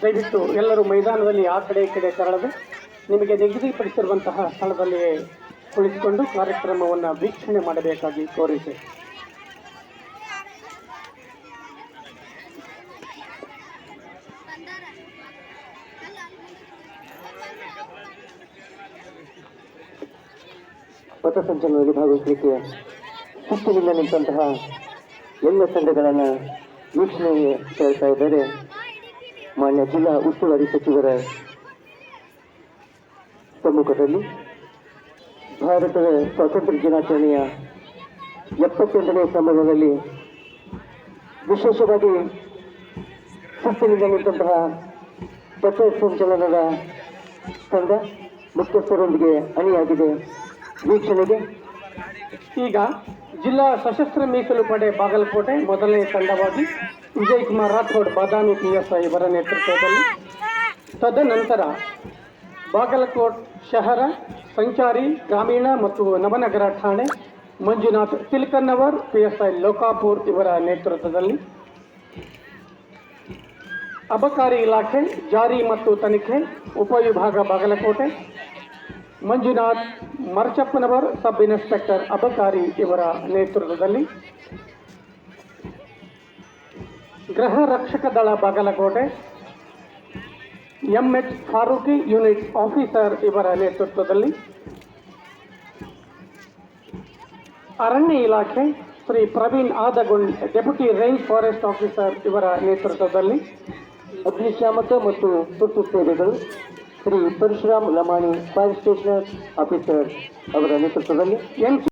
ದಯವಿಟ್ಟು ಎಲ್ಲರೂ ಮೈದಾನದಲ್ಲಿ ಆ ಕಡೆ ಈ ಕಡೆ ತೆರಳದೆ ನಿಮಗೆ ನಿಗದಿಪಡಿಸಿರುವಂತಹ ಸ್ಥಳದಲ್ಲಿ ಕುಳಿತುಕೊಂಡು ಕಾರ್ಯಕ್ರಮವನ್ನು ವೀಕ್ಷಣೆ ಮಾಡಬೇಕಾಗಿ ಕೋರಿದೆ. ಪಥಸಂಚಲನದಲ್ಲಿ ಭಾಗವಹಿಸಲಿಕ್ಕೆ ಶಿಸ್ತಿನಿಂದ ನಿಂತಹ ಎಲ್ಲ ತಂಡಗಳನ್ನು ವೀಕ್ಷಣೆಗೆ ಕೇಳ್ತಾ ಇದ್ದಾರೆ. ಮಾನ್ಯ ಜಿಲ್ಲಾ ಉಸ್ತುವಾರಿ ಸಚಿವರ ಸಮ್ಮುಖದಲ್ಲಿ ಭಾರತದ ಸ್ವಾತಂತ್ರ್ಯ ದಿನಾಚರಣೆಯ 78ನೇ ಸಂಭ್ರಮದಲ್ಲಿ ವಿಶೇಷವಾಗಿ ಶಿಸ್ತಿನಿಂದ ನಿಂತಹ ಪಥಸಂಚಲನದ ತಂಡ ಮುಖ್ಯಸ್ಥರೊಂದಿಗೆ ಅಣಿಯಾಗಿದೆ. ವೀಕ್ಷಣೆಗೆ ಈಗ ಜಿಲ್ಲಾ ಸಶಸ್ತ್ರ ಮೀಸಲು ಪಡೆ ಬಾಗಲಕೋಟೆ ಮೊದಲನೇ ತಂಡವಾಗಿ ವಿಜಯ್ ಕುಮಾರ್ ರಾಥೋಡ್ ಬಾದಾಮಿ PSI ಇವರ ನೇತೃತ್ವದಲ್ಲಿ, ತದನಂತರ ಬಾಗಲಕೋಟ್ ಶಹರ ಸಂಚಾರಿ ಗ್ರಾಮೀಣ ಮತ್ತು ನವನಗರ ಠಾಣೆ ಮಂಜುನಾಥ್ ತಿಲ್ಕನ್ನವರ್ PSI ಲೋಕಾಪುರ್ ಇವರ ನೇತೃತ್ವದಲ್ಲಿ, ಅಬಕಾರಿ ಇಲಾಖೆ ಜಾರಿ ಮತ್ತು ತನಿಖೆ ಉಪವಿಭಾಗ ಬಾಗಲಕೋಟೆ ಮಂಜುನಾಥ್ ಮರ್ಚಪ್ಪನವರ್ ಸಬ್ ಇನ್ಸ್ಪೆಕ್ಟರ್ ಅಬಕಾರಿ ಇವರ ನೇತೃತ್ವದಲ್ಲಿ, ಗೃಹ ರಕ್ಷಕ ದಳ Bagalkote MH Farooqui unit officer ಇವರ ನೇತೃತ್ವದಲ್ಲಿ, ಅರಣ್ಯ ಇಲಾಖೆ Shri Praveen Adagund deputy range forest officer ಇವರ ನೇತೃತ್ವದಲ್ಲಿ, ಅಗ್ನಿಶಾಮಕ ಮತ್ತು ತುರ್ತು ಸೇವೆಗಳು Shri Parashuram Lamani fire station officer ಅವರ ನೇತೃತ್ವದಲ್ಲಿ, NC